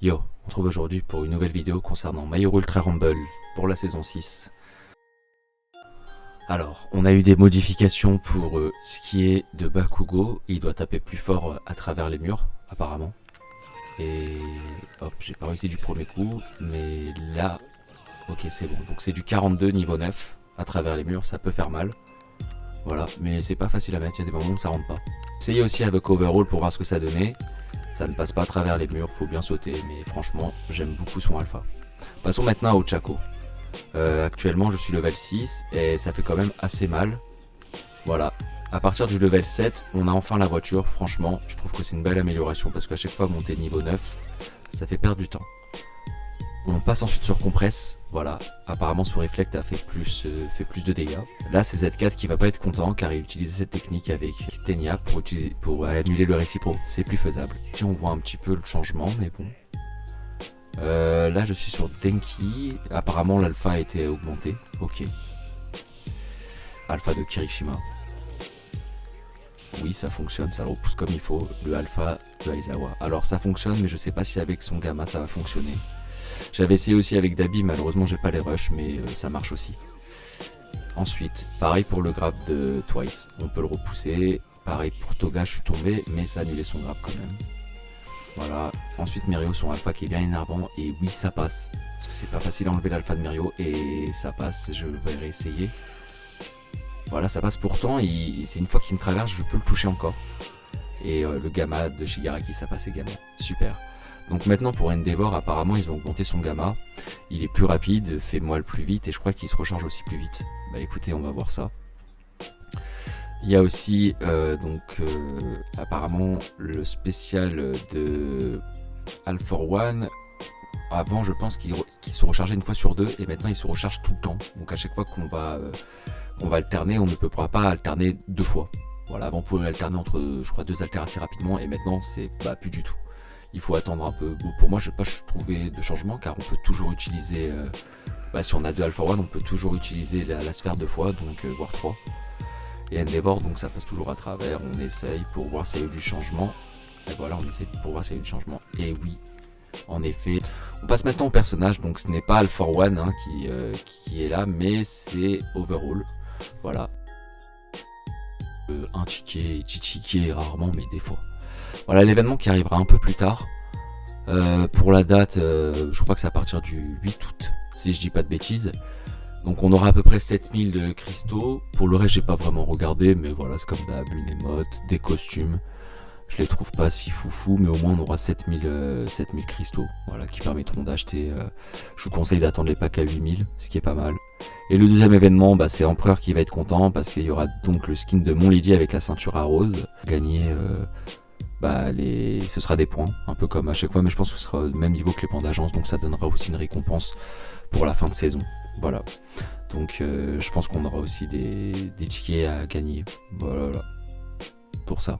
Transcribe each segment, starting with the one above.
Yo, on se retrouve aujourd'hui pour une nouvelle vidéo concernant My Hero Ultra Rumble pour la saison 6. Alors, on a eu des modifications pour ce qui est de Bakugo. Il doit taper plus fort à travers les murs, apparemment. Et hop, j'ai pas réussi du premier coup, mais là, ok, c'est bon. Donc c'est du 42 niveau 9 à travers les murs, ça peut faire mal. Voilà, mais c'est pas facile à mettre, il y a des moments où ça rentre pas. Essayez aussi avec Overhaul pour voir ce que ça donnait. Ça ne passe pas à travers les murs, faut bien sauter, mais franchement, j'aime beaucoup son alpha. Passons maintenant à Ochako. Actuellement, je suis level 6 et ça fait quand même assez mal. Voilà. À partir du level 7, on a enfin la voiture. Franchement, je trouve que c'est une belle amélioration parce qu'à chaque fois monter niveau 9, ça fait perdre du temps. On passe ensuite sur Compresse. Voilà. Apparemment, sous Reflect a fait plus de dégâts. Là, c'est Z4 qui va pas être content car il utilisait cette technique avec Tenya pour annuler le récipro. C'est plus faisable. Si on voit un petit peu le changement, mais bon. Là, je suis sur Denki. Apparemment, l'alpha a été augmenté. Ok. Alpha de Kirishima. Oui, ça fonctionne, ça le repousse comme il faut. Le alpha de Aizawa. Alors, ça fonctionne, mais je sais pas si avec son gamma ça va fonctionner. J'avais essayé aussi avec Dabi, malheureusement, j'ai pas les rushs, mais ça marche aussi. Ensuite, pareil pour le grab de Twice. On peut le repousser. Pareil pour Toga, je suis tombé, mais ça a annulé son grab quand même. Voilà, ensuite Mirio son alpha qui est bien énervant et oui ça passe. Parce que c'est pas facile à enlever l'alpha de Mirio et ça passe, je vais réessayer. Voilà ça passe pourtant, c'est une fois qu'il me traverse je peux le toucher encore. Et le gamma de Shigaraki ça passe également, super. Donc maintenant pour Endeavor apparemment ils ont augmenté son gamma. Il est plus rapide, fait moi le plus vite et je crois qu'il se recharge aussi plus vite. Bah écoutez on va voir ça. Il y a aussi apparemment le spécial de All for One. Avant je pense qu'il se rechargeait une fois sur deux et maintenant il se recharge tout le temps. Donc à chaque fois qu'on va alterner, on ne pourra pas alterner deux fois. Voilà, avant on pouvait alterner entre je crois deux alters assez rapidement et maintenant c'est plus du tout. Il faut attendre un peu. Bon, pour moi je n'ai pas trouvé de changement car on peut toujours utiliser si on a deux All for One on peut toujours utiliser la sphère deux fois, donc voire trois. Et Endeavor, donc ça passe toujours à travers, on essaye pour voir s'il y a eu du changement. Et voilà, on essaye pour voir s'il y a eu du changement. Et oui, en effet. On passe maintenant au personnage, donc ce n'est pas All for One qui est là, mais c'est Overhaul. Voilà. Un ticket rarement, mais des fois. Voilà l'événement qui arrivera un peu plus tard. Pour la date, je crois que c'est à partir du 8 août, si je dis pas de bêtises. Donc on aura à peu près 7000 de cristaux. Pour le reste j'ai pas vraiment regardé, mais voilà c'est comme d'hab, une émote, des costumes. Je les trouve pas si foufou, mais au moins on aura 7000 cristaux, voilà, qui permettront d'acheter. Je vous conseille d'attendre les packs à 8000, ce qui est pas mal. Et le deuxième événement, c'est Empereur qui va être content parce qu'il y aura donc le skin de Montlady avec la ceinture à rose. Gagner, ce sera des points, un peu comme à chaque fois, mais je pense que ce sera au même niveau que les points d'agence, donc ça donnera aussi une récompense pour la fin de saison. Voilà, donc je pense qu'on aura aussi des tickets à gagner, voilà, pour ça.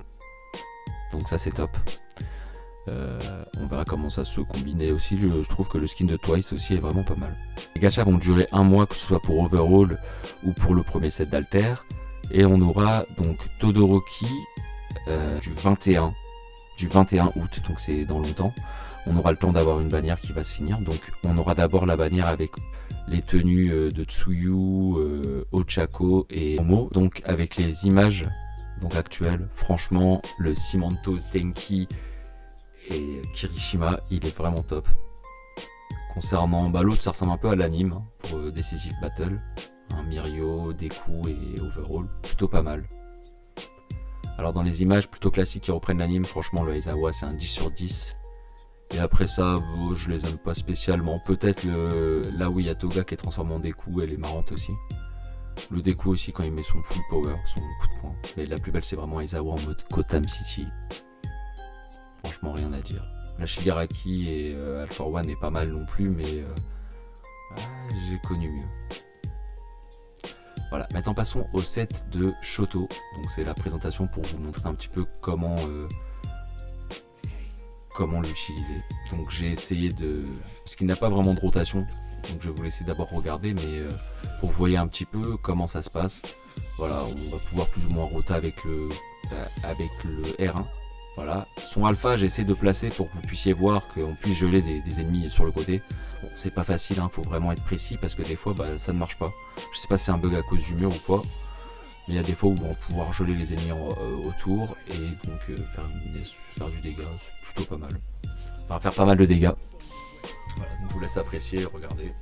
Donc ça c'est top. On verra comment ça se combine. Et aussi je trouve que le skin de Twice aussi est vraiment pas mal. Les gachas vont durer un mois, que ce soit pour Overhaul ou pour le premier set d'Alter. Et on aura donc Todoroki du 21 août, donc c'est dans longtemps. On aura le temps d'avoir une bannière qui va se finir. Donc on aura d'abord la bannière avec les tenues de Tsuyu, Ochako et Momo. Donc avec les images actuelles, franchement le Cimentos, Denki et Kirishima, il est vraiment top. Concernant l'autre, ça ressemble un peu à l'anime pour Decisive Battle. Mirio, Deku et Overhaul, plutôt pas mal. Alors dans les images plutôt classiques qui reprennent l'anime, franchement le Aizawa c'est un 10 sur 10. Et après ça, je les aime pas spécialement. Peut-être là où il y a Toga qui est transformé en Deku, elle est marrante aussi. Le Deku aussi quand il met son full power, son coup de poing. Mais la plus belle c'est vraiment Aizawa en mode Gotham City. Franchement rien à dire. La Shigaraki et All for One est pas mal non plus, mais j'ai connu mieux. Voilà, maintenant passons au set de Shoto. Donc c'est la présentation pour vous montrer un petit peu comment l'utiliser. Donc j'ai essayé parce qu'il n'a pas vraiment de rotation, donc je vais vous laisser d'abord regarder, mais pour que vous voyez un petit peu comment ça se passe. Voilà, on va pouvoir plus ou moins rota avec le R1. Voilà. Son alpha, j'essaie de placer pour que vous puissiez voir qu'on puisse geler des ennemis sur le côté. Bon, c'est pas facile, faut vraiment être précis parce que des fois ça ne marche pas. Je sais pas si c'est un bug à cause du mur ou quoi. Mais il y a des fois où on va pouvoir geler les ennemis autour et donc faire du dégât, c'est plutôt pas mal. Enfin, faire pas mal de dégâts. Voilà, donc je vous laisse apprécier, regarder.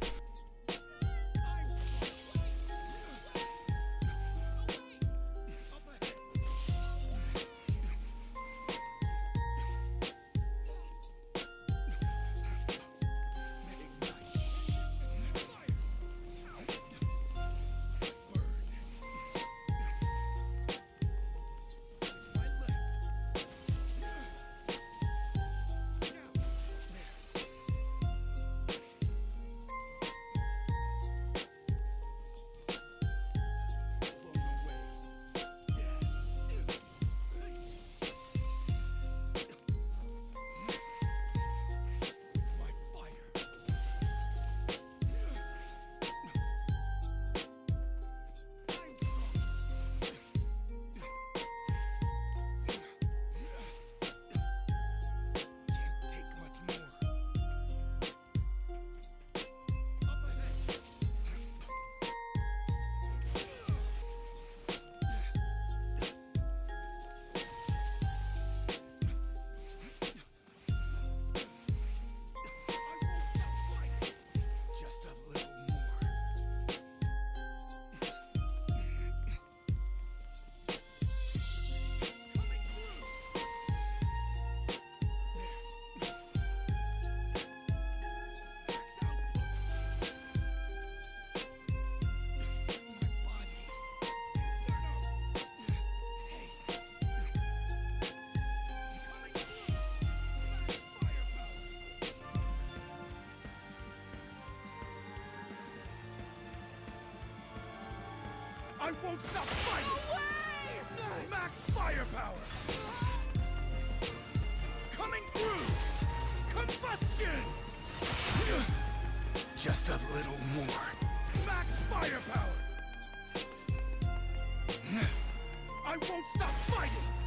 I won't stop fighting! Max firepower! Coming through! Combustion! Just a little more. Max firepower! I won't stop fighting!